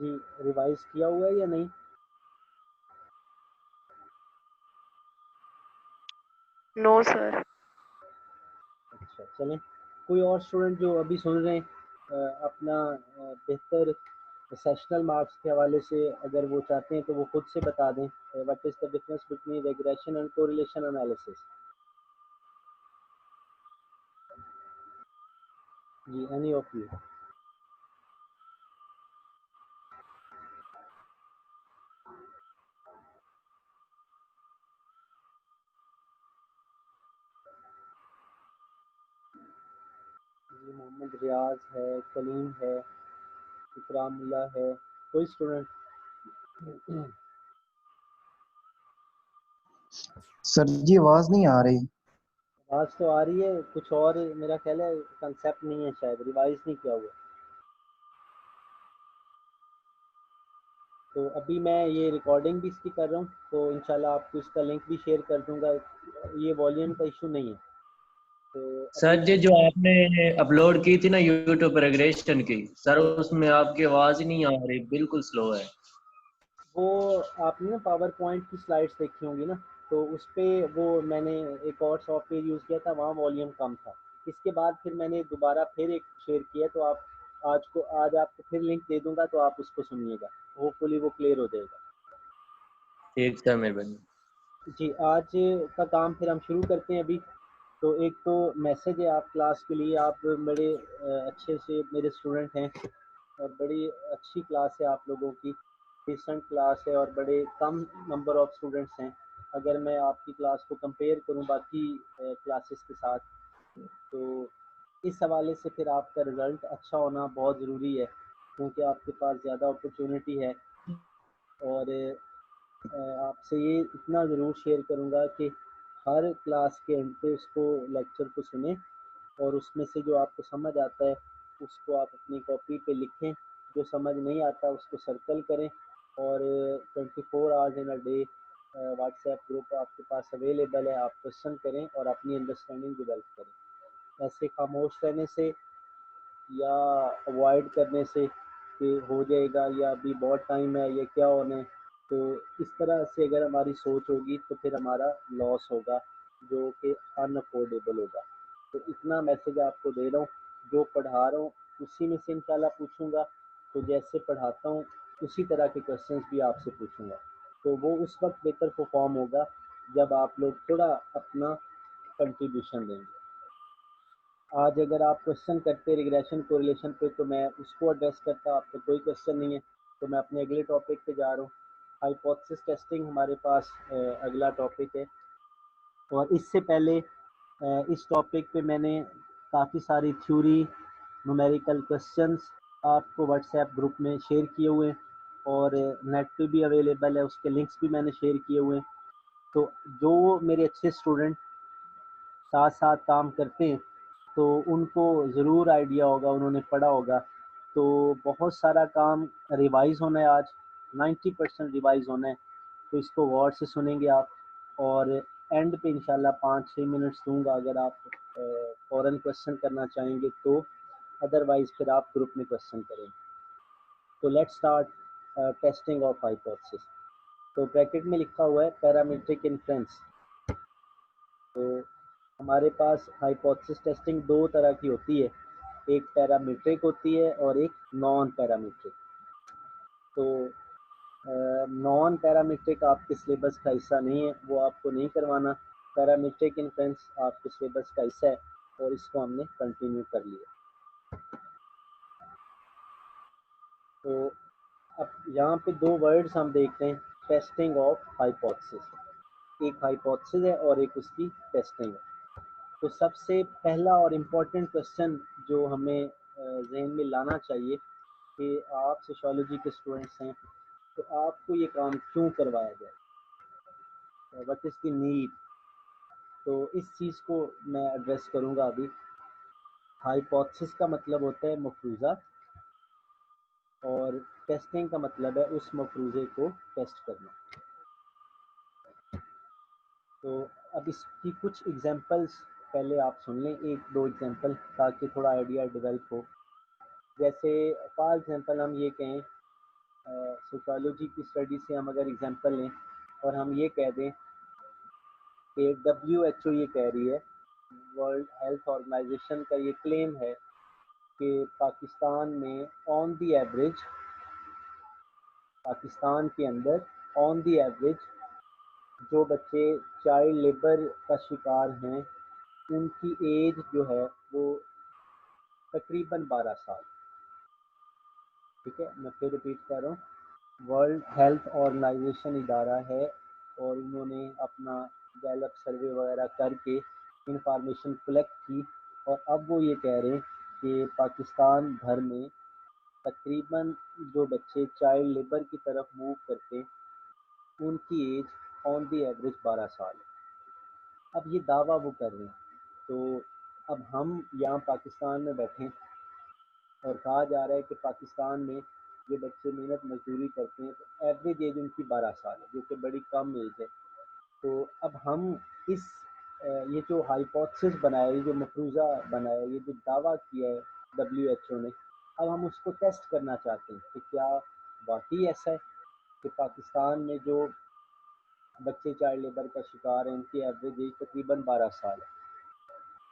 जी, revise किया हुआ है या नहीं? No sir. अच्छा, चलें। कोई और स्टूडेंट जो अभी सुन रहे हैं अपना बेहतर सेशनल मार्क्स के हवाले से अगर वो चाहते हैं तो वो खुद से बता दें, what is the difference between regression and correlation analysis? जी, एनी ऑफ यू? जी, मोहम्मद रियाज है, कलीम है, इकरामुल्लाह है, कोई स्टूडेंट? सर जी आवाज नहीं आ रही। आवाज़ तो आ रही है, कुछ और मेरा ख्याल है कंसेप्ट नहीं है, शायद रिवाइज़ नहीं किया हुआ। तो अभी मैं ये रिकॉर्डिंग भी इसकी कर रहा हूँ, तो इंशाल्लाह आपको इसका लिंक भी शेयर कर दूंगा। ये वॉल्यूम का इशू नहीं है। तो अभी सर जी जो आपने अपलोड की थी ना यूट्यूब पर रिग्रेशन की, सर उसमें आपकी आवाज ही नहीं आ रही, बिल्कुल स्लो है। वो आपने ना पावर पॉइंट की स्लाइड्स देखी होंगी ना, तो उस पर वो मैंने एक और सॉफ्टवेयर यूज़ किया था, वहाँ वॉल्यूम कम था। इसके बाद फिर मैंने दोबारा फिर एक शेयर किया, तो आप आज आपको फिर लिंक दे दूंगा, तो आप उसको सुनिएगा, होपफुली वो क्लियर हो जाएगा। ठीक सर, मेहरबानी। जी, आज का काम फिर हम शुरू करते हैं अभी। तो एक तो मैसेज है आप क्लास के लिए, आप बड़े अच्छे से मेरे स्टूडेंट हैं और बड़ी अच्छी क्लास है आप लोगों की, डिसेंट क्लास है और बड़े कम नंबर ऑफ स्टूडेंट्स हैं। अगर मैं आपकी क्लास को कंपेयर करूं बाकी क्लासेस के साथ, तो इस हवाले से फिर आपका रिज़ल्ट अच्छा होना बहुत ज़रूरी है, क्योंकि आपके पास ज़्यादा अपॉर्चुनिटी है। और आपसे ये इतना ज़रूर शेयर करूँगा कि हर क्लास के एंड पे उसको लेक्चर को सुनें और उसमें से जो आपको समझ आता है उसको आप अपनी कॉपी पे लिखें, जो समझ नहीं आता उसको सर्कल करें। और 24 hours in a day WhatsApp group आपके पास अवेलेबल है, आप क्वेश्चन करें और अपनी अंडरस्टैंडिंग डेवलप करें। ऐसे खामोश रहने से या अवॉइड करने से कि हो जाएगा या अभी बहुत टाइम है, ये क्या होना है, तो इस तरह से अगर हमारी सोच होगी तो फिर हमारा लॉस होगा, जो कि अनअफोर्डेबल होगा। तो इतना मैसेज आपको दे रहा हूँ, जो पढ़ा रहा हूँ उसी में से इंशाल्लाह पूछूंगा, तो जैसे पढ़ाता हूँ उसी तरह के क्वेश्चंस भी आपसे पूछूंगा। तो वो उस वक्त बेहतर परफॉर्म होगा जब आप लोग थोड़ा अपना कंट्रीब्यूशन देंगे। आज अगर आप क्वेश्चन करते रिग्रेशन कोरिलेशन पे तो मैं उसको एड्रेस करता, आपको कोई क्वेश्चन नहीं है, तो मैं अपने अगले टॉपिक पे जा रहा हूँ। हाइपोथेसिस टेस्टिंग हमारे पास अगला टॉपिक है। और इससे पहले इस टॉपिक पे मैंने काफ़ी सारी थ्योरी, न्यूमेरिकल क्वेश्चंस आपको व्हाट्सएप ग्रुप में शेयर किए हुए हैं और नेट पे भी अवेलेबल है, उसके लिंक्स भी मैंने शेयर किए हुए हैं। तो जो मेरे अच्छे स्टूडेंट साथ साथ काम करते हैं तो उनको ज़रूर आइडिया होगा, उन्होंने पढ़ा होगा। तो बहुत सारा काम रिवाइज़ होना है आज, 90% रिवाइज़ होना है, तो इसको गौर से सुनेंगे आप। और एंड पे इंशाल्लाह 5-6 मिनट्स दूंगा अगर आप फ़ौरन क्वेश्चन करना चाहेंगे तो, अदरवाइज़ फिर आप ग्रुप में क्वेश्चन करें। तो let's start testing of hypothesis. तो ब्रैकेट में लिखा हुआ है पैरामीट्रिक इन्फ्रेंस। तो हमारे पास हाइपोथेसिस टेस्टिंग दो तरह की होती है, एक पैरामीट्रिक होती है और एक नॉन पैरामीट्रिक। तो नॉन पैरामीट्रिक आपके सिलेबस का हिस्सा नहीं है, वो आपको नहीं करवाना। पैरामीट्रिक इन्फ्रेंस आपके सिलेबस का हिस्सा है और इसको हमने कंटिन्यू कर लिया। तो अब यहाँ पे दो वर्ड्स हम देखते हैं, टेस्टिंग ऑफ हाइपोथेसिस। एक हाइपोथेसिस है और एक उसकी टेस्टिंग है। तो सबसे पहला और इम्पोर्टेंट क्वेश्चन जो हमें जहन में लाना चाहिए कि आप सोशियोलॉजी के स्टूडेंट्स हैं तो आपको ये काम क्यों करवाया जाए, व्हाट इज़ द नीड। तो इस चीज़ को मैं एड्रेस करूँगा अभी। हाइपोथेसिस का मतलब होता है मफरूज़ा और टेस्टिंग का मतलब है उस मफरूज़े को टेस्ट करना। तो अब इसकी कुछ एग्जांपल्स पहले आप सुन लें, एक दो एग्जांपल, ताकि थोड़ा आइडिया डेवलप हो। जैसे फॉर एग्जांपल हम ये कहें सोशियोलॉजी की स्टडी से हम अगर एग्जांपल लें और हम ये कह दें कि WHO ये कह रही है, वर्ल्ड हेल्थ ऑर्गेनाइजेशन का ये क्लेम है कि पाकिस्तान में ऑन दी एवरेज, पाकिस्तान के अंदर ऑन दी एवरेज जो बच्चे चाइल्ड लेबर का शिकार हैं उनकी एज जो है वो तकरीबन 12 साल। ठीक है, मैं फिर रिपीट कर रहा हूँ, वर्ल्ड हेल्थ ऑर्गेनाइजेशन इदारा है और उन्होंने अपना गैलप सर्वे वगैरह करके इंफॉर्मेशन कलेक्ट की और अब वो ये कह रहे हैं कि पाकिस्तान भर में तकरीबन जो बच्चे चाइल्ड लेबर की तरफ मूव करते हैं उनकी एज ऑन दी एवरेज 12 साल है। अब ये दावा वो कर रहे हैं, तो अब हम यहाँ पाकिस्तान में बैठे और कहा जा रहा है कि पाकिस्तान में जो बच्चे मेहनत मजदूरी करते हैं तो एवरेज एज उनकी 12 साल है, जो कि बड़ी कम एज है। तो अब हम इस ये जो हाइपोथेसिस बनाया, ये जो मफरूज़ा बनाया, ये जो दावा किया है WHO ने, अब हम उसको टेस्ट करना चाहते हैं कि क्या वाकई ऐसा है कि पाकिस्तान में जो बच्चे चाइल्ड लेबर का शिकार हैं उनकी एवरेज एज तकरीबन 12 साल है।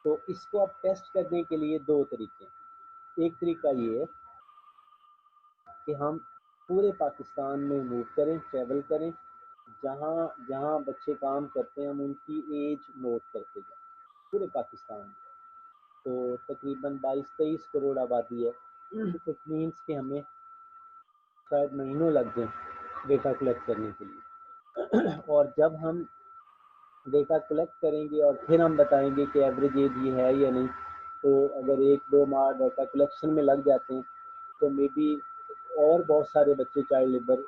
तो इसको अब टेस्ट करने के लिए दो तरीके हैं। एक तरीका ये है कि हम पूरे पाकिस्तान में मूव करें, ट्रैवल करें, जहाँ जहाँ बच्चे काम करते हैं हम उनकी एज नोट करते जाएं पूरे पाकिस्तान में। तो तकरीबन 22-23 करोड़ आबादी है, इट मीन्स कि हमें शायद महीनों लग जाएं डेटा कलेक्ट करने के लिए। और जब हम डेटा कलेक्ट करेंगे और फिर हम बताएंगे कि एवरेज एज ये है या नहीं, तो अगर 1-2 माह डेटा कलेक्शन में लग जाते हैं तो मे बी और बहुत सारे बच्चे चाइल्ड लेबर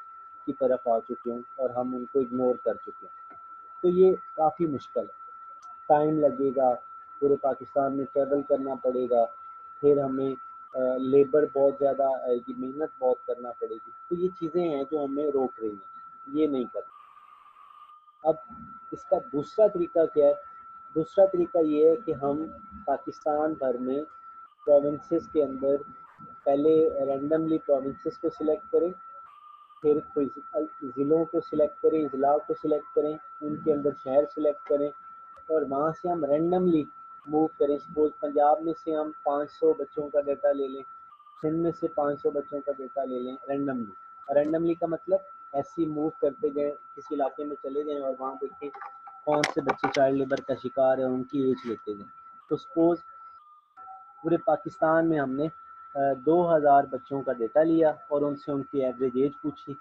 की तरफ आ चुके हैं और हम उनको इग्नोर कर चुके हैं। तो ये काफ़ी मुश्किल है, टाइम लगेगा, पूरे पाकिस्तान में ट्रैवल करना पड़ेगा, फिर हमें लेबर बहुत ज़्यादा आएगी, मेहनत बहुत करना पड़ेगी। तो ये चीज़ें हैं जो हमें रोक रही हैं, ये नहीं कर। अब इसका दूसरा तरीका क्या है? दूसरा तरीका ये है कि हम पाकिस्तान भर में प्रोविंसेस के अंदर पहले रैंडमली प्रोविंसेस को सिलेक्ट करें, फिर ज़िलों को सिलेक्ट करें, ज़िला को सिलेक्ट करें, उनके अंदर शहर सिलेक्ट करें और वहाँ से हम रैंडमली मूव करें। सपोज पंजाब में से हम 500 बच्चों का डाटा ले लें, सिंध में से 500 बच्चों का डाटा ले लें रैंडमली। रैंडमली का मतलब ऐसे ही मूव करते गए, किसी इलाके में चले जाएं और वहाँ देखें कौन से बच्चे चाइल्ड लेबर का शिकार है, उनकी एज लेते गए। तो सपोज पूरे पाकिस्तान में हमने 2000 बच्चों का डेटा लिया और उनसे उनकी एवरेज एज पूछी।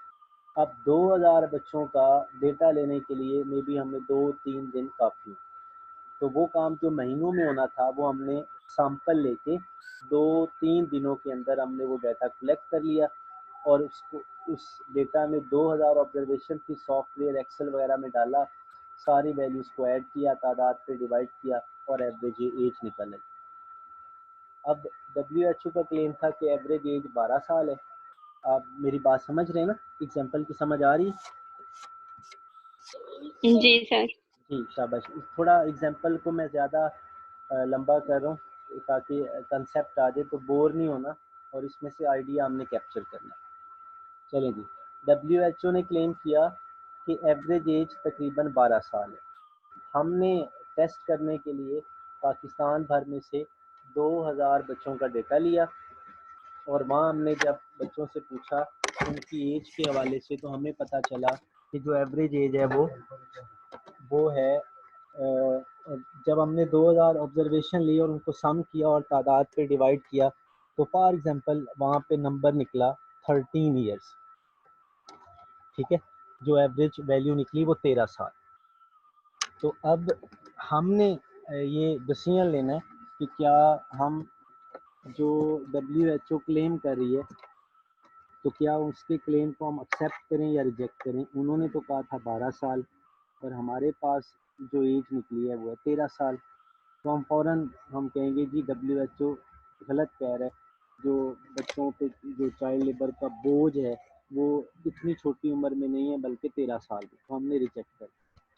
अब 2000 बच्चों का डेटा लेने के लिए मे बी हमें 2-3 दिन काफ़ी। तो वो काम जो महीनों में होना था वो हमने सैंपल लेके 2-3 दिनों के अंदर हमने वो डाटा कलेक्ट कर लिया और उसको उस डेटा में 2000 ऑब्जर्वेशन की सॉफ्टवेयर एक्सेल वगैरह में डाला, सारी वैल्यूज़ को ऐड किया, तादाद पे डिवाइड किया और एवरेज एज निकल आई। अब WHO का क्लेम था कि एवरेज एज 12 साल है। आप मेरी बात समझ रहे हैं ना? एग्जांपल की समझ आ रही है? जी सर। जी शाबाश। थोड़ा एग्जांपल को मैं ज़्यादा लंबा कर रहा हूँ ताकि कंसेप्ट आ जाए, तो बोर नहीं होना और इसमें से आइडिया हमने कैप्चर करना। चलें जी, WHO ने क्लेम किया कि एवरेज एज तकरीबन 12 साल है। हमने टेस्ट करने के लिए पाकिस्तान भर में से 2000 बच्चों का डेटा लिया और वहाँ हमने जब बच्चों से पूछा उनकी एज के हवाले से, तो हमें पता चला कि जो एवरेज एज है वो है जब हमने 2000 ऑब्जर्वेशन ली और उनको सम किया और तादाद पे डिवाइड किया तो फॉर एग्जांपल वहाँ पे नंबर निकला 13 ईयर्स। ठीक है, जो एवरेज वैल्यू निकली वो 13 साल। तो अब हमने ये डिसीजन लेना है कि क्या हम जो WHO क्लेम कर रही है तो क्या उसके क्लेम को हम एक्सेप्ट करें या रिजेक्ट करें। उन्होंने तो कहा था 12 साल और हमारे पास जो एज निकली है वो है 13 साल। तो हम फ़ौरन हम कहेंगे जी WHO गलत कह रहा है, जो बच्चों पे जो चाइल्ड लेबर का बोझ है वो इतनी छोटी उम्र में नहीं है बल्कि 13 साल में। तो हमने रिजेक्ट कर,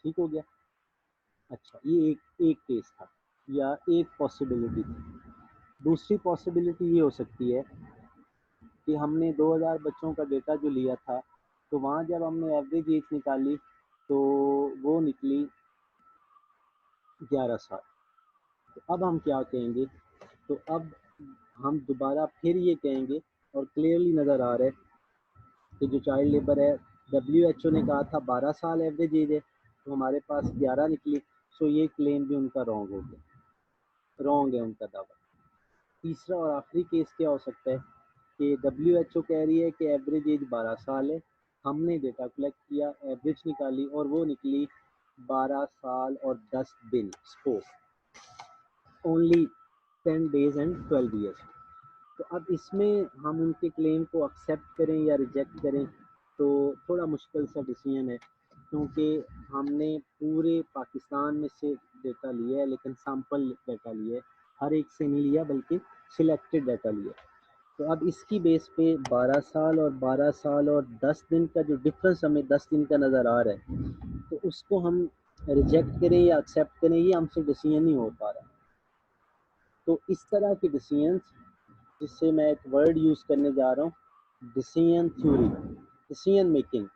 ठीक हो गया। अच्छा, ये एक केस था या एक पॉसिबिलिटी थी। दूसरी पॉसिबिलिटी ये हो सकती है कि हमने 2000 बच्चों का डेटा जो लिया था तो वहाँ जब हमने एवरेज एज निकाली तो वो निकली 11 साल। तो अब हम क्या कहेंगे, तो अब हम दोबारा फिर ये कहेंगे और क्लियरली नज़र आ रहा है कि जो चाइल्ड लेबर है, WHO ने कहा था 12 साल एवरेज एज है, तो हमारे पास 11 निकली। सो ये क्लेम भी उनका रॉन्ग हो गया, रॉन्ग है उनका दावा। तीसरा और आखिरी केस क्या हो सकता है कि WHO कह रही है कि एवरेज एज 12 साल है, हमने डेटा कलेक्ट किया, एवरेज निकाली और वो निकली 12 साल और 10 दिन, suppose only 10 days and 12 years। तो अब इसमें हम उनके क्लेम को एक्सेप्ट करें या रिजेक्ट करें तो थोड़ा मुश्किल सा डिसीजन है, क्योंकि हमने पूरे पाकिस्तान में से डेटा लिया है, लेकिन सैम्पल डेटा लिया है, हर एक से नहीं लिया बल्कि सिलेक्टेड डाटा लिया। तो अब इसकी बेस पे 12 साल और 12 साल और 10 दिन का जो डिफरेंस हमें 10 दिन का नज़र आ रहा है, तो उसको हम रिजेक्ट करें या एक्सेप्ट करें, ये हमसे डिसीजन नहीं हो पा रहा। तो इस तरह के डिसीजन, जिससे मैं एक वर्ड यूज़ करने जा रहा हूँ, डिसीजन थ्योरी, डिसीजन मेकिंग।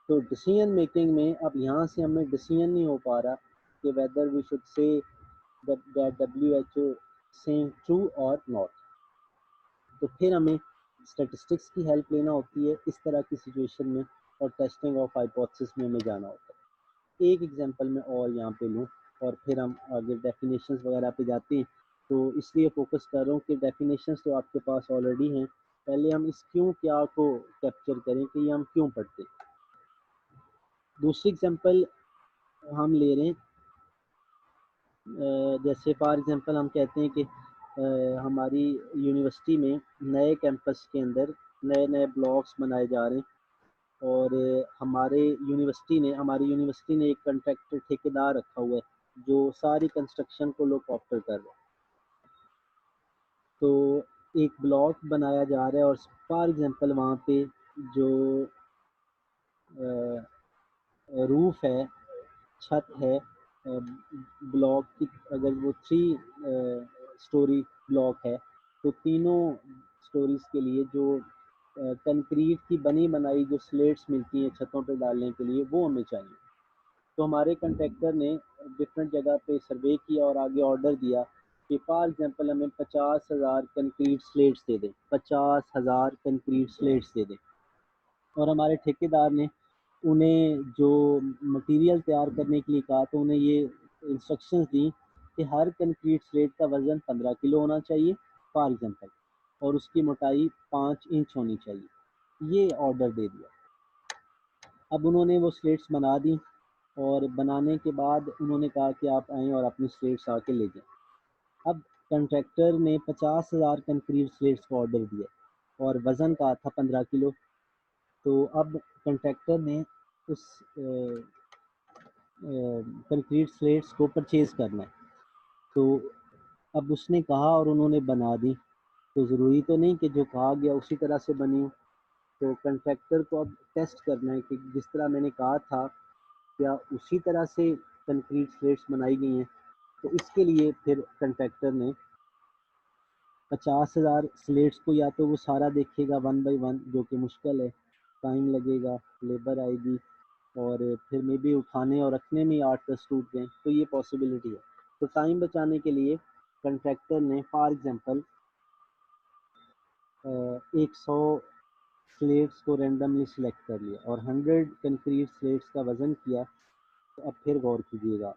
तो डिसीजन मेकिंग में अब यहाँ से हमें डिसीजन नहीं हो पा रहा कि whether we should say that WHO saying true और नॉट। तो फिर हमें स्टैटिस्टिक्स की हेल्प लेना होती है इस तरह की सिचुएशन में, और टेस्टिंग ऑफ हाइपोथेसिस में हमें जाना होता है। एक एग्जांपल मैं और यहाँ पे लूँ और फिर हम आगे डेफिनेशंस वगैरह पे जाते हैं। तो इसलिए फोकस कर रहा हूँ कि डेफिनेशंस तो आपके पास ऑलरेडी हैं, पहले हम इस क्यों क्या को कैप्चर करें कि ये हम क्यों पढ़ते। दूसरी एग्जांपल हम ले रहे हैं, जैसे फॉर एग्जांपल हम कहते हैं कि हमारी यूनिवर्सिटी में नए कैंपस के अंदर नए नए ब्लॉक्स बनाए जा रहे हैं, और हमारी यूनिवर्सिटी ने एक कॉन्ट्रैक्टर ठेकेदार रखा हुआ है जो सारी कंस्ट्रक्शन को लोग ऑप्टर कर रहे हैं। तो एक ब्लॉक बनाया जा रहा है और फॉर एग्जांपल वहाँ पे जो रूफ है, छत है ब्लॉक की, अगर वो 3 स्टोरी ब्लॉक है तो तीनों स्टोरीज के लिए जो कंक्रीट की बनी बनाई जो स्लेट्स मिलती हैं छतों पे डालने के लिए, वो हमें चाहिए। तो हमारे कॉन्ट्रैक्टर ने डिफरेंट जगह पे सर्वे किया और आगे ऑर्डर दिया कि फॉर एग्जांपल हमें 50,000 कंक्रीट स्लेट्स दे दें, 50,000 कंक्रीट स्लेट्स दे दें। और हमारे ठेकेदार ने उन्हें जो मटेरियल तैयार करने के लिए कहा, तो उन्हें ये इंस्ट्रक्शंस दी कि हर कंक्रीट स्लेट का वज़न 15 किलो होना चाहिए फॉर एग्जांपल, और उसकी मोटाई 5 इंच होनी चाहिए। ये ऑर्डर दे दिया। अब उन्होंने वो स्लेट्स बना दी और बनाने के बाद उन्होंने कहा कि आप आएँ और अपनी स्लेट्स आके ले जाएँ। अब कॉन्ट्रैक्टर ने 50,000 कंक्रीट स्लेट्स का ऑर्डर दिया और वज़न कहा था 15 किलो। तो अब कॉन्ट्रैक्टर ने उस कंक्रीट स्लेट्स को परचेज़ करना है, तो अब उसने कहा और उन्होंने बना दी। तो ज़रूरी तो नहीं कि जो कहा गया उसी तरह से बनी हो। तो कॉन्ट्रैक्टर को अब टेस्ट करना है कि जिस तरह मैंने कहा था क्या उसी तरह से कंक्रीट स्लेट्स बनाई गई हैं। तो इसके लिए फिर कॉन्ट्रैक्टर ने 50,000 स्लेट्स को या तो वो सारा देखेगा 1 बाय 1, जो कि मुश्किल है, टाइम लगेगा, लेबर आएगी, और फिर मे बी उठाने और रखने में 8-10 टूट गए, तो ये पॉसिबिलिटी है। तो टाइम बचाने के लिए कॉन्ट्रैक्टर ने फॉर एग्जांपल 100 स्लेट्स को रेंडमली सिलेक्ट कर लिया और 100 कंक्रीट स्लेट्स का वज़न किया। तो अब फिर गौर कीजिएगा,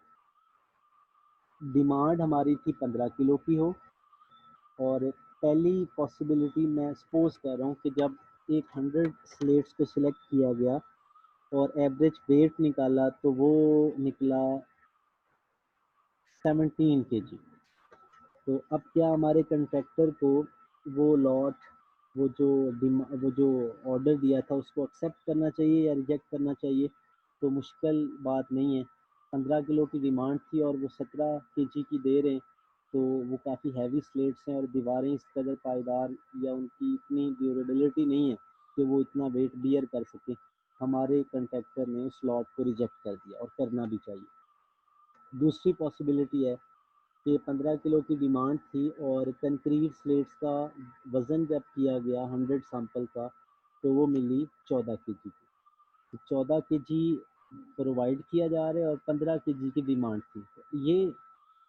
डिमांड हमारी थी 15 किलो की हो, और पहली पॉसिबिलिटी मैं सपोज कर रहा हूँ कि जब एक 100 स्लेट्स को सिलेक्ट किया गया और एवरेज वेट निकाला तो वो निकला 17 kg। तो अब क्या हमारे कॉन्ट्रैक्टर को वो लॉट, वो जो ऑर्डर दिया था उसको एक्सेप्ट करना चाहिए या रिजेक्ट करना चाहिए? तो मुश्किल बात नहीं है, 15 किलो की डिमांड थी और वो 17 kg की दे रहे हैं, तो वो काफ़ी हैवी स्लेट्स हैं और दीवारें इस कदर पायदार या उनकी इतनी ड्यूरेबिलिटी नहीं है कि वो इतना वेट बियर कर सके। हमारे कॉन्ट्रैक्टर ने उस लॉट को रिजेक्ट कर दिया, और करना भी चाहिए। दूसरी पॉसिबिलिटी है कि 15 किलो की डिमांड थी और कंक्रीट स्लेट्स का वज़न जब किया गया 100 सैंपल का, तो वो मिली 14 kg की। 14 kg प्रोवाइड किया जा रहा है और 15 kg की डिमांड थी। तो ये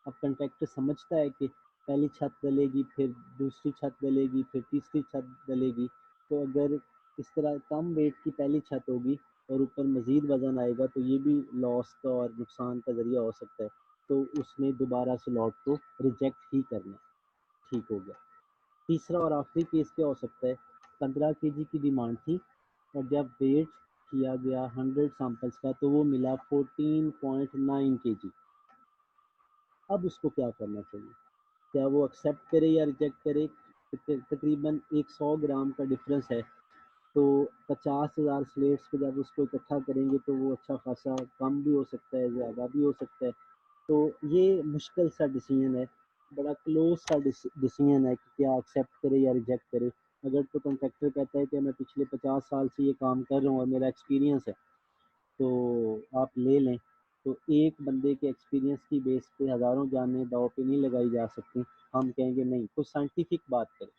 अब कंट्रैक्टर समझता है कि पहली छत डलेगी, फिर दूसरी छत डलेगी, फिर तीसरी छत डलेगी। तो अगर इस तरह कम वेट की पहली छत होगी और ऊपर मज़ीद वज़न आएगा तो ये भी लॉस का और नुकसान का ज़रिया हो सकता है। तो उसने दोबारा से लॉट को रिजेक्ट ही करना। ठीक हो गया। तीसरा और आखिरी केस क्या हो सकता है, 15 kg की डिमांड थी और जब वेट किया गया 100 सैंपल्स का तो वो मिला 14.9 kg। अब उसको क्या करना चाहिए, क्या वो एक्सेप्ट करे या रिजेक्ट करे? तकरीबन एक 100 ग्राम का डिफरेंस है, तो 50,000 स्लेट्स पे जब उसको इकट्ठा करेंगे तो वो अच्छा खासा कम भी हो सकता है, ज़्यादा भी हो सकता है। तो ये मुश्किल सा डिसीजन है, बड़ा क्लोज सा डिसीजन है कि क्या एक्सेप्ट करे या रिजेक्ट करे। अगर तो कॉन्ट्रैक्टर कहता है कि मैं पिछले 50 साल से ये काम कर रहा हूँ और मेरा एक्सपीरियंस है तो आप ले लें, तो एक बंदे के एक्सपीरियंस की बेस पे हज़ारों जानें दांव पे नहीं लगाई जा सकती। हम कहेंगे नहीं, तो साइंटिफिक बात करें।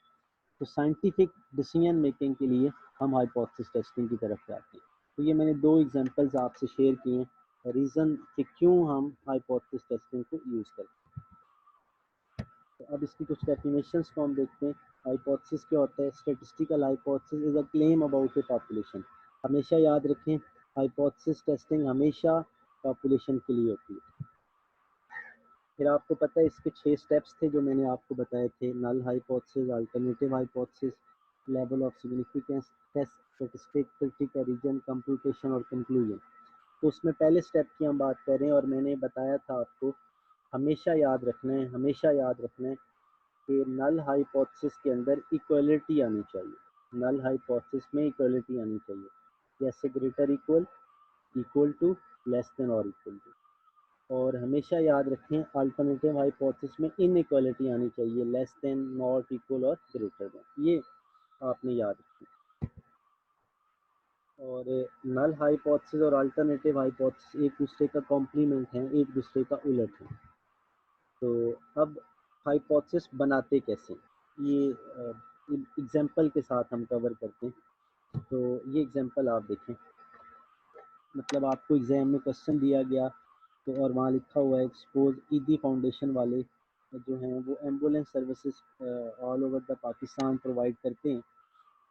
तो साइंटिफिक डिसीजन मेकिंग के लिए हम हाइपोथेसिस टेस्टिंग की तरफ जाते हैं। तो ये मैंने 2 एग्जांपल्स आपसे शेयर किए हैं, रीज़न कि क्यों हम हाइपोथेसिस टेस्टिंग को यूज़ करते हैं। तो अब इसकी कुछ डेफिनेशंस को हम देखते हैं। हाइपोथेसिस क्या होता है? Statistical hypothesis is a claim about A population. हमेशा याद रखें, हाइपोथेसिस टेस्टिंग हमेशा पॉपुलेशन के लिए होती है। फिर आपको पता है इसके 6 स्टेप्स थे जो मैंने आपको बताए थे, null hypothesis, alternative hypothesis, level of significance, test, statistic, critical region, computation और कंक्लूजन। तो उसमें पहले स्टेप की हम बात कर रहे हैं और मैंने बताया था आपको, हमेशा याद रखना है, हमेशा याद रखना है कि नल हाइपोथेसिस के अंदर इक्वलिटी आनी चाहिए। नल हाइपोथेसिस में इक्वलिटी आनी चाहिए, जैसे greater equal, equal to, less than और इक्वल टू। और हमेशा याद रखें अल्टरनेटिव हाइपोथेसिस में इनइक्वालिटी आनी चाहिए, लेस देन, नॉट इक्वल और ग्रेटर देन। ये आपने याद रखना। और नल हाइपोथेसिस और अल्टरनेटिव हाइपोथेसिस एक दूसरे का कॉम्प्लीमेंट हैं, एक दूसरे का उलट है। तो अब हाइपोथेसिस बनाते कैसे, ये एग्जांपल के साथ हम कवर करते हैं। तो ये एग्जांपल आप देखें, मतलब आपको एग्जाम में क्वेश्चन दिया गया तो और वहाँ लिखा हुआ है सपोज ईदी फाउंडेशन वाले जो हैं वो ambulance services all over the Pakistan provide करते हैं।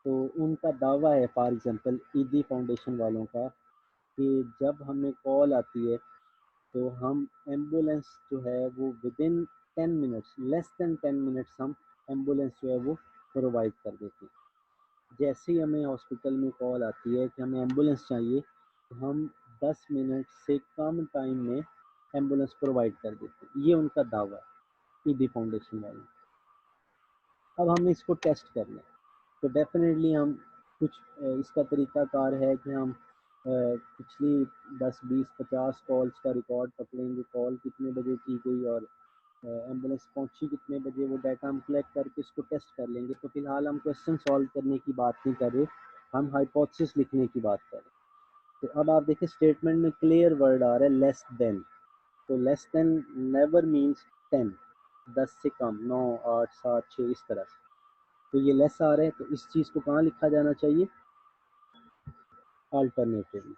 तो उनका दावा है फॉर एग्जांपल ईदी फाउंडेशन वालों का कि जब हमें कॉल आती है तो हम एम्बुलेंस जो है वो with in 10 minutes, less than 10 minutes हम एम्बुलेंस जो है वो प्रोवाइड कर देते हैं। जैसे ही हमें हॉस्पिटल में कॉल आती है कि हमें एम्बुलेंस चाहिए तो हम 10 मिनट से कम टाइम में एम्बुलेंस प्रोवाइड कर देते हैं। ये उनका दावा है ईदी फाउंडेशन वाले। अब हमने इसको टेस्ट करना है, तो डेफिनेटली हम कुछ इसका तरीक़ाकार है कि हम पिछली 10, 20, 50 कॉल्स का रिकॉर्ड पकड़ेंगे, कॉल कितने बजे की गई और एम्बुलेंस पहुंची कितने बजे, वो डाटा हम कलेक्ट करके इसको टेस्ट कर लेंगे। तो फिलहाल हम क्वेश्चन सॉल्व करने की बात नहीं कर रहे, हम हाइपोथेसिस लिखने की बात कर रहे हैं। तो अब आप देखिए स्टेटमेंट में क्लियर वर्ड आ रहा है लेस देन। तो लेस देन नेवर मीन्स 10, 10 से कम, 9, 8, 7, 6 इस तरह से। तो ये लेस आ रहा है, तो इस चीज़ को कहाँ लिखा जाना चाहिए? अल्टरनेटिवली।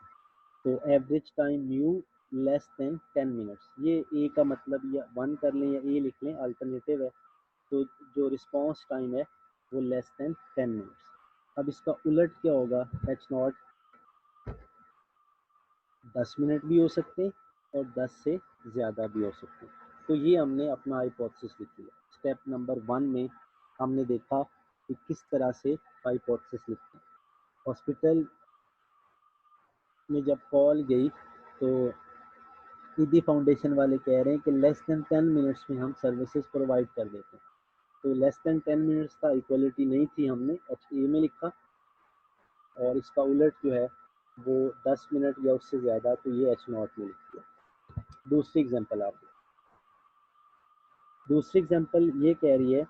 तो average time you less than 10 minutes, ये ए का मतलब या 1 कर लें या ए लिख लें, अल्टरनेटिव है। तो जो रिस्पांस टाइम है वो लेस देन 10 मिनट्स। अब इसका उलट क्या होगा? एच नॉट 10 मिनट भी हो सकते हैं और 10 से ज़्यादा भी हो सकते हैं। तो ये हमने अपना हाइपोथेसिस लिख लिया। स्टेप नंबर 1 में हमने देखा कि किस तरह से हाइपोथेसिस लिखते हैं। हॉस्पिटल में जब कॉल गई तो ईदी फाउंडेशन वाले कह रहे हैं कि लेस देन 10 मिनट्स में हम सर्विसेज प्रोवाइड कर देते हैं। तो लेस देन 10 मिनट्स था, इक्वलिटी नहीं थी, हमने एच ए में लिखा। और इसका उलट जो है वो 10 मिनट या उससे ज़्यादा, तो ये एच नॉट में लिख दिया। दूसरी एग्जांपल आप, दूसरी एग्जांपल ये कह रही है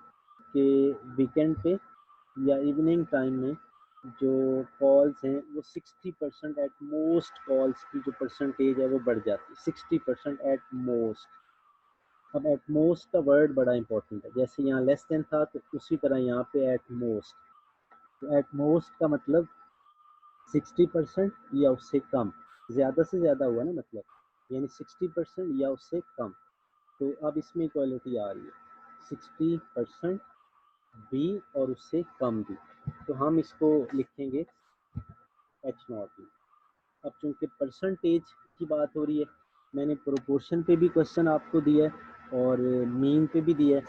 कि वीकेंड पे या इवनिंग टाइम में जो कॉल्स हैं वो 60% एट मोस्ट, कॉल्स की जो परसेंटेज है वो बढ़ जाती है, 60% एट मोस्ट। अब एट मोस्ट का वर्ड बड़ा इंपॉर्टेंट है, जैसे यहाँ लेस देन था तो उसी तरह यहाँ पे एट मोस्ट। तो एट मोस्ट का मतलब 60% या उससे कम, ज़्यादा से ज़्यादा हुआ ना मतलब, यानी 60% या उससे कम। तो अब इसमें इक्वालिटी आ रही है 60% बी और उससे कम भी, तो हम इसको लिखेंगे H0 में। अब चूंकि परसेंटेज की बात हो रही है, मैंने प्रोपोर्शन पे भी क्वेश्चन आपको दिया है और मीन पे भी दिया है,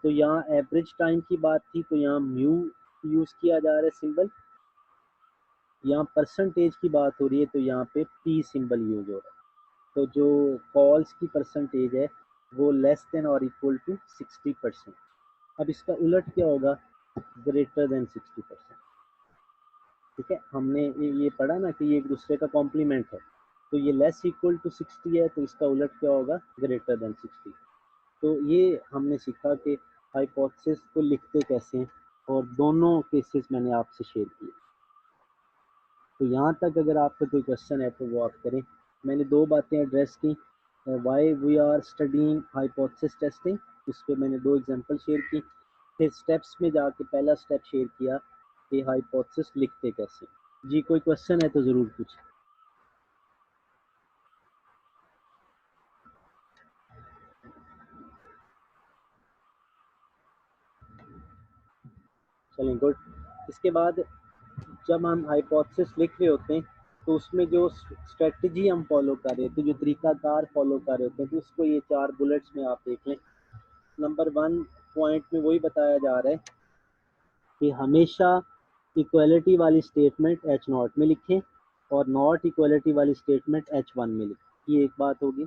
तो यहाँ एवरेज टाइम की बात थी तो यहाँ म्यू यूज़ किया जा रहा है सिंबल, यहाँ परसेंटेज की बात हो रही है तो यहाँ पे पी सिंबल यूज हो रहा है। तो जो कॉल्स की परसेंटेज है वो लेस देन और इक्वल टू 60%। अब इसका उलट क्या होगा, ग्रेटर देन 60%। ठीक है, हमने ये पढ़ा ना कि ये एक दूसरे का कॉम्प्लीमेंट है, तो ये लेस इक्वल टू 60 है तो इसका उलट क्या होगा, ग्रेटर देन 60। तो ये हमने सीखा कि हाइपोथेसिस को लिखते कैसे हैं, और दोनों केसेस मैंने आपसे शेयर किए। तो यहाँ तक अगर आपका कोई क्वेश्चन है तो वो आप करें। मैंने दो बातें एड्रेस की, why we are studying hypothesis testing, इस पर मैंने दो एग्जांपल शेयर की। फिर स्टेप्स में जाके पहला स्टेप शेयर किया कि हाइपोथेसिस लिखते कैसे। जी कोई क्वेश्चन है तो ज़रूर पूछें। चलें गुड। इसके बाद जब हम हाइपोथेसिस लिख रहे होते हैं तो उसमें जो स्ट्रेटजी हम फॉलो कर रहे थे, जो तरीकाकार फॉलो कर रहे होते हैं, तो उसको ये 4 बुलेट्स में आप देख लें। नंबर 1 पॉइंट में वही बताया जा रहा है कि हमेशा इक्वलिटी वाली स्टेटमेंट H0 में लिखें और नॉट इक्वलिटी वाली स्टेटमेंट H1 में लिखें। ये एक बात होगी।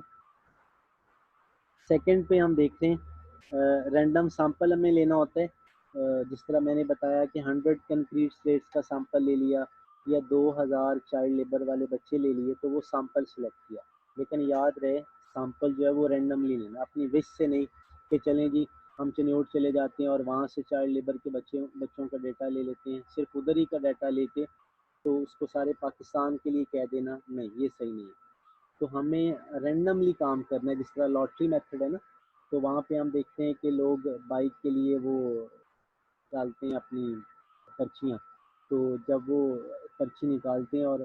सेकंड पे हम देखते हैं रैंडम सैंपल हमें लेना होता है, जिस तरह मैंने बताया कि 100 कंक्रीट स्लेट्स का सैंपल ले लिया या 2000 चाइल्ड लेबर वाले बच्चे ले लिए, तो वो सैंपल सेलेक्ट किया। लेकिन याद रहे सैंपल जो है वो रैंडमली लेना, अपनी विश से नहीं कि चलें जी हम चनियोट चले जाते हैं और वहाँ से चाइल्ड लेबर के बच्चों का डाटा ले लेते हैं, सिर्फ उधर ही का डाटा लेके तो उसको सारे पाकिस्तान के लिए कह देना, नहीं ये सही नहीं है। तो हमें रैंडमली काम करना है, जिस तरह लॉटरी मेथड है ना, तो वहाँ पे हम देखते हैं कि लोग बाइक के लिए वो डालते हैं अपनी पर्चियाँ, तो जब वो पर्ची निकालते हैं और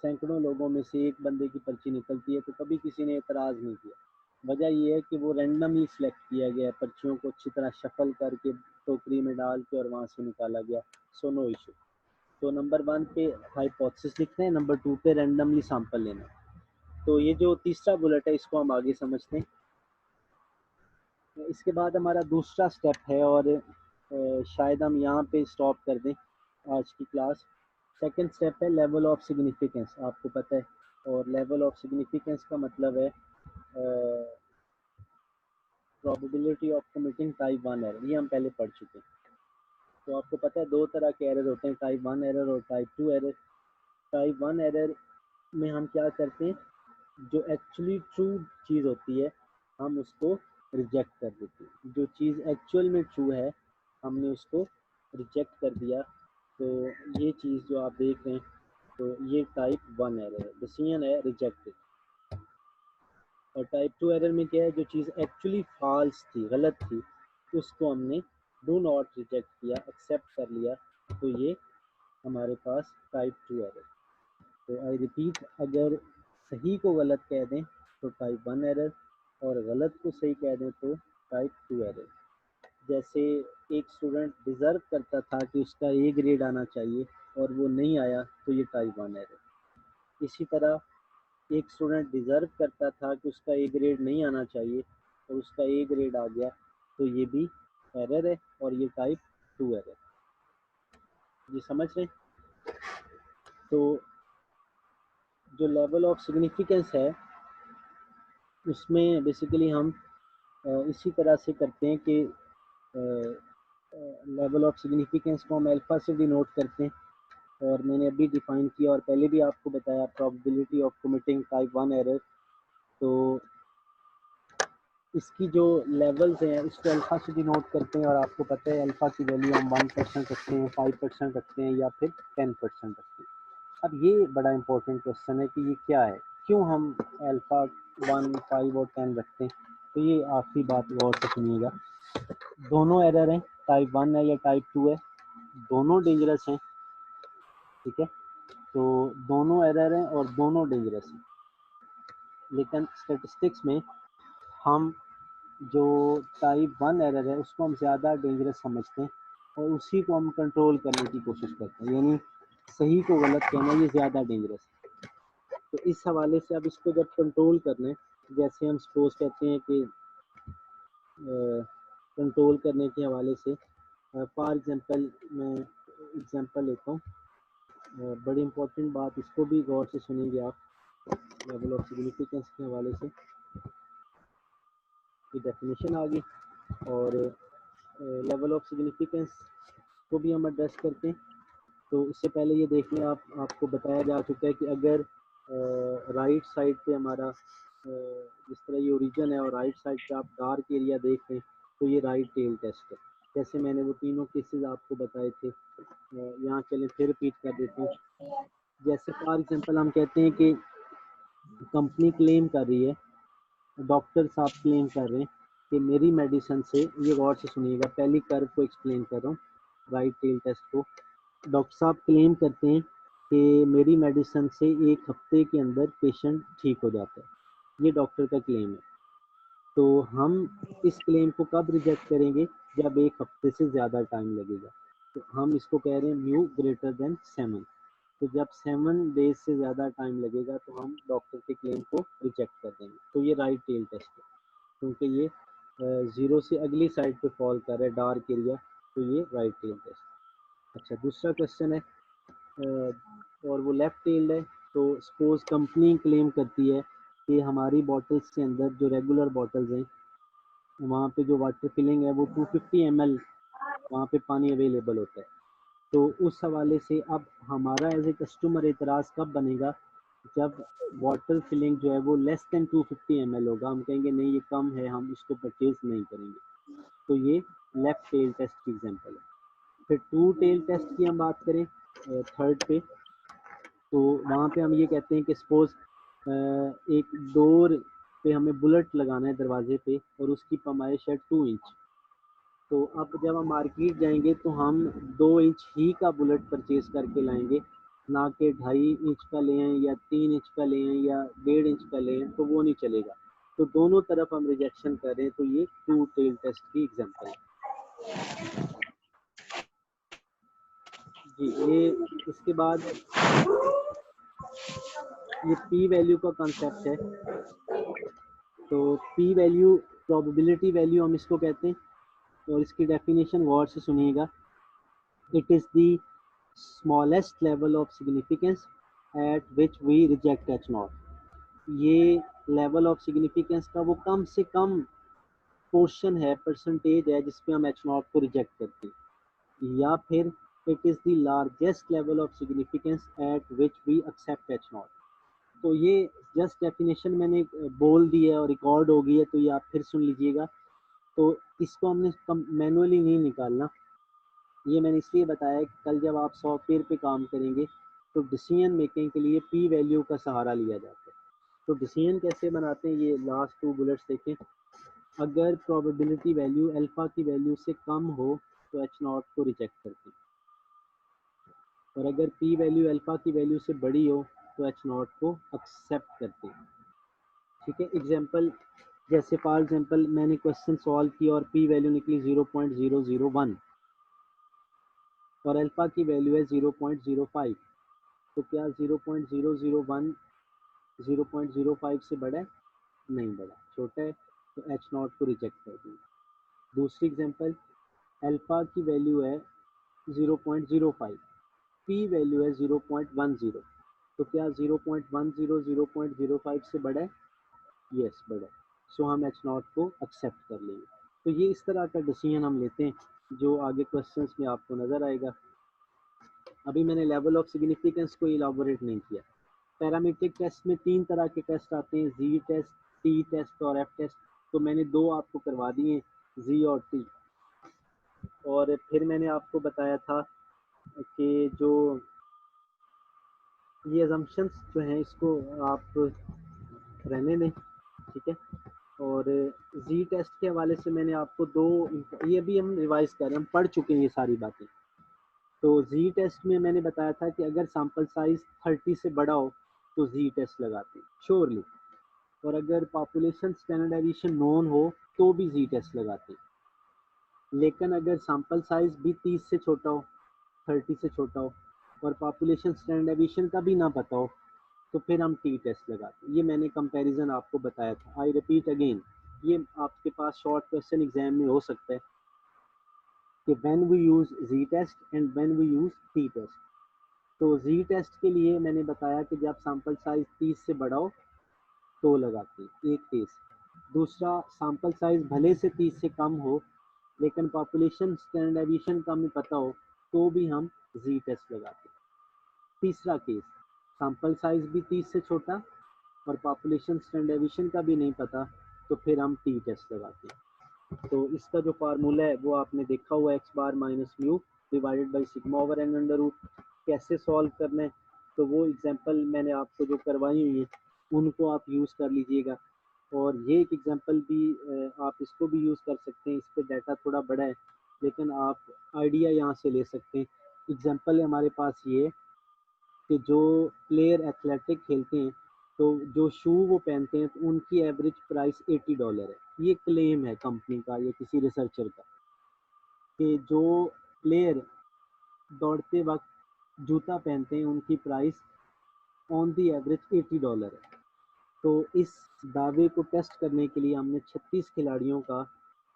सैकड़ों लोगों में से एक बंदे की पर्ची निकलती है तो कभी किसी ने एतराज़ नहीं किया। वजह ये है कि वो रैंडमली सिलेक्ट किया गया है, पर्चियों को अच्छी तरह शफल करके टोकरी में डाल के और वहाँ से निकाला गया, सो नो इशू। तो नंबर 1 पे हाइपोथेसिस लिखते हैं, नंबर 2 पे रैंडमली सैंपल लेना। तो ये जो तीसरा बुलेट है इसको हम आगे समझते हैं। इसके बाद हमारा दूसरा स्टेप है और शायद हम यहाँ पे स्टॉप कर दें आज की क्लास। सेकंड स्टेप है लेवल ऑफ सिग्निफिकेंस, आपको पता है, और लेवल ऑफ सिग्निफिकेंस का मतलब है probability of committing type 1 error, ये हम पहले पढ़ चुके हैं। तो आपको पता है दो तरह के एरर होते हैं, टाइप 1 एरर और टाइप 2 एरर। टाइप 1 एरर में हम क्या करते हैं, जो एक्चुअली ट्रू चीज़ होती है हम उसको रिजेक्ट कर देते हैं। जो चीज़ एक्चुअल में ट्रू है हमने उसको रिजेक्ट कर दिया, तो ये चीज़ जो आप देख रहे हैं तो ये टाइप 1 एरर है, डिसीजन है रिजेक्टेड। और टाइप 2 एरर में क्या है, जो चीज़ एक्चुअली फॉल्स थी, गलत थी, उसको हमने डू नॉट रिजेक्ट किया, एक्सेप्ट कर लिया, तो ये हमारे पास टाइप 2 एरर। तो आई रिपीट, अगर सही को गलत कह दें तो टाइप 1 एरर, और गलत को सही कह दें तो टाइप 2 एरर। जैसे एक स्टूडेंट डिज़र्व करता था कि उसका ए ग्रेड आना चाहिए और वो नहीं आया, तो ये टाइप 1 एरर। इसी तरह एक स्टूडेंट डिज़र्व करता था कि उसका ए ग्रेड नहीं आना चाहिए और उसका ए ग्रेड आ गया, तो ये भी एरर है और ये टाइप 2 एरर। जी समझ रहे हैं? तो जो लेवल ऑफ सिग्निफिकेंस है उसमें बेसिकली हम इसी तरह से करते हैं कि लेवल ऑफ सिग्निफिकेंस को हम अल्फ़ा से डिनोट करते हैं, और मैंने अभी डिफ़ाइन किया और पहले भी आपको बताया probability of committing type 1 error. तो इसकी जो लेवल्स हैं इसको अल्फ़ा से डिनोट करते हैं, और आपको पता है अल्फ़ा की वैल्यू हम 1% रखते हैं, 5% रखते हैं या फिर 10% रखते हैं। अब ये बड़ा इंपॉर्टेंट क्वेश्चन है कि ये क्या है, क्यों हम अल्फ़ा 1, 5 और 10 रखते हैं। तो ये आखिरी बात गौर से सुनिएगा, दोनों एरर हैं, टाइप 1 है या टाइप 2 है, दोनों डेंजरस हैं, ठीक है। तो दोनों एरर हैं और दोनों डेंजरस हैं, लेकिन स्टैटिस्टिक्स में हम जो टाइप 1 एरर है उसको हम ज़्यादा डेंजरस समझते हैं और उसी को हम कंट्रोल करने की कोशिश करते हैं, यानी सही को गलत कहना ये ज़्यादा डेंजरस है। तो इस हवाले से अब इसको जब कंट्रोल करना है, जैसे हम सपोज कहते हैं कि कंट्रोल करने के हवाले से फॉर एग्जांपल मैं एग्जांपल लेता हूँ, बड़ी इंपॉर्टेंट बात, इसको भी गौर से सुनेंगे आप। लेवल ऑफ सिग्निफिकेंस के हवाले से की डेफिनेशन आ गई और लेवल ऑफ सिग्निफिकेंस को भी हम एड्रेस करते हैं। तो उससे पहले ये देख लें, आपको बताया जा चुका है कि अगर राइट साइड पे हमारा जिस तरह ये ओरिजिन है और राइट साइड पे आप डार्क एरिया देख लें तो ये राइट टेल टेस्ट है। जैसे मैंने वो तीनों केसेस आपको बताए थे, यहाँ चले फिर रिपीट कर देता हूँ। जैसे फॉर एग्जांपल हम कहते हैं कि कंपनी क्लेम कर रही है, डॉक्टर साहब क्लेम कर रहे हैं कि मेरी मेडिसिन से, ये गौर से सुनिएगा, पहली कर्व को एक्सप्लेन कर रहा हूँ, राइट टेल टेस्ट को। डॉक्टर साहब क्लेम करते हैं कि मेरी मेडिसिन से 1 हफ्ते के अंदर पेशेंट ठीक हो जाता है, ये डॉक्टर का क्लेम है। तो हम इस क्लेम को कब रिजेक्ट करेंगे? जब 1 हफ्ते से ज़्यादा टाइम लगेगा। तो हम इसको कह रहे हैं म्यू ग्रेटर देन 7। तो जब 7 डेज से ज़्यादा टाइम लगेगा तो हम डॉक्टर के क्लेम को रिजेक्ट कर देंगे। तो ये राइट टेल टेस्ट है, क्योंकि ये 0 से अगली साइड पे फॉल कर रहा है, डार्क एरिया, तो ये राइट टेल टेस्ट। अच्छा, दूसरा क्वेश्चन है और वो लेफ्ट टेल्ड है। तो सपोज कंपनी क्लेम करती है कि हमारी बॉटल्स के अंदर, जो रेगुलर बॉटल्स हैं, वहाँ पे जो वाटर फिलिंग है वो 250 ml वहाँ पे पानी अवेलेबल होता है। तो उस हवाले से अब हमारा एज ए कस्टमर एतराज़ कब बनेगा? जब वाटर फिलिंग जो है वो लेस देन 250 ml होगा, हम कहेंगे नहीं ये कम है, हम इसको परचेज नहीं करेंगे। तो ये लेफ्ट टेल टेस्ट की एग्जांपल है। फिर टू टेल टेस्ट की हम बात करें थर्ड पे, तो वहाँ पे हम ये कहते हैं कि सपोज एक डोर पे हमें बुलेट लगाना है दरवाजे पे और उसकी पैमाइश है 2 इंच। तो अब जब हम मार्केट जाएंगे तो हम 2 इंच ही का बुलेट परचेज करके लाएंगे, ना कि 2.5 इंच का ले आएँ या 3 इंच का ले आएँ या 1.5 इंच का ले आएँ, तो वो नहीं चलेगा। तो दोनों तरफ हम रिजेक्शन कर रहे हैं, तो ये टू टेल टेस्ट की एग्जांपल है जी। ये इसके बाद ये पी वैल्यू का कॉन्सेप्ट है। तो पी वैल्यू प्रोबेबिलिटी वैल्यू हम इसको कहते हैं, और इसकी डेफिनेशन गौर से सुनिएगा। It is the smallest level of significance at which we reject H not. ये लेवल ऑफ सिग्निफिकेंस का वो कम से कम पोर्शन है, परसेंटेज है, जिसपे हम एच नॉट को रिजेक्ट करते हैं। या फिर it is the largest level of significance at which we accept H not. तो ये जस्ट डेफिनेशन मैंने बोल दी है और रिकॉर्ड हो गई है, तो ये आप फिर सुन लीजिएगा। तो इसको हमने मैनुअली नहीं निकालना, ये मैंने इसलिए बताया कि कल जब आप सॉफ्टवेयर पे काम करेंगे तो डिसीजन मेकिंग के लिए पी वैल्यू का सहारा लिया जाता है। तो डिसीजन कैसे बनाते हैं, ये लास्ट 2 बुलेट्स देखें। अगर प्रोबेबिलिटी वैल्यू अल्फा की वैल्यू से कम हो तो एच नॉट को रिजेक्ट करते हैं, और अगर पी वैल्यू अल्फा की वैल्यू से बड़ी हो तो एच नॉट को एक्सेप्ट करते हैं। ठीक है, एग्जांपल, जैसे फॉर एग्जांपल मैंने क्वेश्चन सॉल्व किया और पी वैल्यू निकली 0.001 और अल्फा की वैल्यू है 0.05। तो क्या 0.001 0.05 से बड़ा है? नहीं बड़ा, छोटा है, तो एच नॉट को रिजेक्ट कर देंगे। दूसरी एग्जांपल, अल्फा की वैल्यू है 0.05, पी वैल्यू है 0.10, तो क्या 0.10 0.05 से बड़ा है? यस, बड़ा है, सो हम एच नॉट को एक्सेप्ट कर लेंगे। तो ये इस तरह का डिसीजन हम लेते हैं जो आगे क्वेश्चंस में आपको नज़र आएगा। अभी मैंने लेवल ऑफ सिग्निफिकेंस को इलाबोरेट नहीं किया। पैरामीट्रिक टेस्ट में 3 तरह के टेस्ट आते हैं, जी टेस्ट, टी टेस्ट और एफ टेस्ट। तो मैंने 2 आपको करवा दिए, जी और टी। और फिर मैंने आपको बताया था कि जो ये अजम्पशंस जो हैं इसको आप रहने दें, ठीक है। और जी टेस्ट के हवाले से मैंने आपको 2, ये भी हम रिवाइज कर रहे हैं, हम पढ़ चुके हैं ये सारी बातें। तो जी टेस्ट में मैंने बताया था कि अगर सैंपल साइज 30 से बड़ा हो तो जी टेस्ट लगाते हैं श्योरली, और अगर पॉपुलेशन स्टैंडर्ड डेविएशन नोन हो तो भी जी टेस्ट लगाते हैं। लेकिन अगर सैंपल साइज भी 30 से छोटा हो, 30 से छोटा हो और पॉपुलेशन स्टैंडर्ड डेविएशन का भी ना पता हो तो फिर हम टी टेस्ट लगाते हैं। ये मैंने कंपैरिजन आपको बताया था। आई रिपीट अगेन, ये आपके पास शॉर्ट क्वेश्चन एग्जाम में हो सकता है कि when we use G test and when we use T test. तो जी टेस्ट के लिए मैंने बताया कि जब सैंपल साइज 30 से बड़ा हो तो लगाते हैं, एक केस। दूसरा, सैंपल साइज भले से 30 से कम हो लेकिन पॉपुलेशन स्टैंडर्ड डेविएशन का हमें पता हो तो भी हम जी टेस्ट लगाते हैं। तीसरा केस, सैंपल साइज भी 30 से छोटा और पॉपुलेशन स्टैंडर्ड डेविएशन का भी नहीं पता तो फिर हम टी टेस्ट लगाते हैं। तो इसका जो फार्मूला है वो आपने देखा हुआ है, X bar minus mu divided by sigma over N under root. कैसे सॉल्व करना है तो वो एग्जांपल मैंने आपको जो करवाई हुई है उनको आप यूज़ कर लीजिएगा। और ये एक एग्जांपल भी आप इसको भी यूज़ कर सकते हैं, इस पर डाटा थोड़ा बड़ा है लेकिन आप आइडिया यहाँ से ले सकते हैं। एग्जांपल हमारे पास ये कि जो प्लेयर एथलेटिक खेलते हैं तो जो शू वो पहनते हैं तो उनकी एवरेज प्राइस $80 है। ये क्लेम है कंपनी का या किसी रिसर्चर का कि जो प्लेयर दौड़ते वक्त जूता पहनते हैं उनकी प्राइस ऑन दी एवरेज $80 है। तो इस दावे को टेस्ट करने के लिए हमने 36 खिलाड़ियों का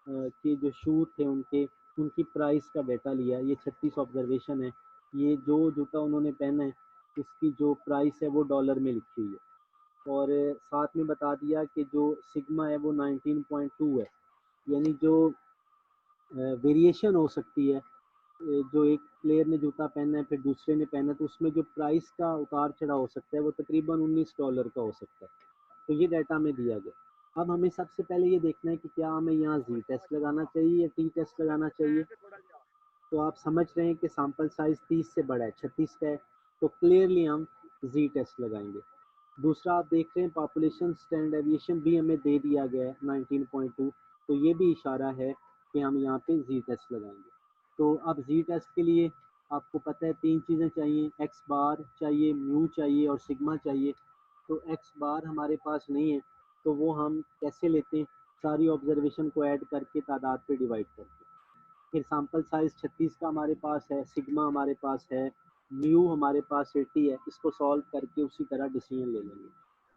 के जो शू थे उनकी प्राइस का डाटा लिया। ये 36 ऑब्जर्वेशन है। ये जो जूता उन्होंने पहना है इसकी जो प्राइस है वो डॉलर में लिखी हुई है। और साथ में बता दिया कि जो सिग्मा है वो 19.2 है, यानी जो वेरिएशन हो सकती है, जो एक प्लेयर ने जूता पहना है फिर दूसरे ने पहना है तो उसमें जो प्राइस का उतार चढ़ाव हो सकता है वो तकरीबन $19 का हो सकता है। तो ये डाटा में दिया गया। अब हमें सबसे पहले ये देखना है कि क्या हमें यहाँ जी टेस्ट लगाना चाहिए या टी टेस्ट लगाना चाहिए। तो आप समझ रहे हैं कि सैंपल साइज 30 से बड़ा है, 36 का है, तो क्लियरली हम जी टेस्ट लगाएंगे। दूसरा, आप देख रहे हैं पॉपुलेशन स्टैंडर्ड डेविएशन भी हमें दे दिया गया है 19.2, तो ये भी इशारा है कि हम यहाँ पे जी टेस्ट लगाएंगे। तो अब जी टेस्ट के लिए आपको पता है 3 चीज़ें चाहिए, एक्स बार चाहिए, म्यू चाहिए और सिग्मा चाहिए। तो एक्स बार हमारे पास नहीं है तो वो हम कैसे लेते हैं, सारी ऑब्जर्वेशन को ऐड करके तादाद पे डिवाइड करके। फिर सैंपल साइज 36 का हमारे पास है, सिग्मा हमारे पास है, म्यू हमारे पास 80 है, इसको सॉल्व करके उसी तरह डिसीजन ले लेंगे।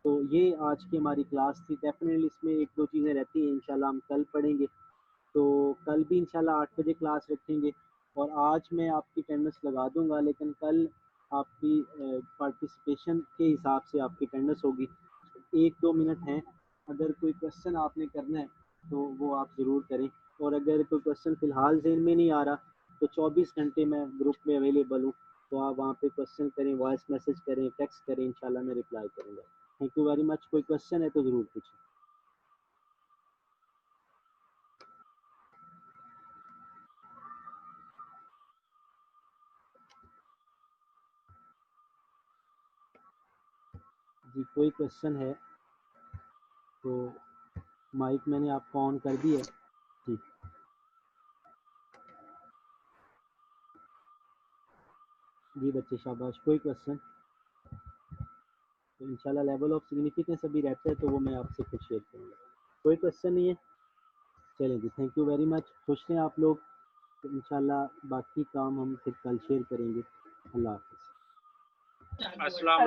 तो ये आज की हमारी क्लास थी। डेफिनेटली इसमें 1-2 चीज़ें रहती हैं, इंशाल्लाह हम कल पढ़ेंगे। तो कल भी इंशाल्लाह 8 बजे क्लास रखेंगे और आज मैं आपकी अटेंडेंस लगा दूंगा लेकिन कल आपकी पार्टिसिपेशन के हिसाब से आपकी अटेंडेंस होगी। 1-2 मिनट हैं, अगर कोई क्वेश्चन आपने करना है तो वो आप ज़रूर करें। और अगर कोई क्वेश्चन फ़िलहाल ज़हन में नहीं आ रहा तो 24 घंटे मैं ग्रुप में अवेलेबल हूँ, तो आप वहाँ पे क्वेश्चन करें, वॉइस मैसेज करें, टेक्स्ट करें, इंशाल्लाह मैं रिप्लाई करूँगा। Thank you very much. कोई क्वेश्चन है तो ज़रूर पूछें। जी कोई क्वेश्चन है तो माइक मैंने आपको ऑन कर दिया है। जी जी बच्चे शाबाश। कोई क्वेश्चन तो इंशाल्लाह लेवल ऑफ सिग्निफिकेंस अभी रहता है तो वो मैं आपसे फिर शेयर करूँगा। कोई क्वेश्चन नहीं है, चलें जी। Thank you very much. खुश हैं आप लोग। तो इंशाल्लाह बाकी काम हम फिर कल शेयर करेंगे। अल्लाह हाफ़िज़। अस्सलाम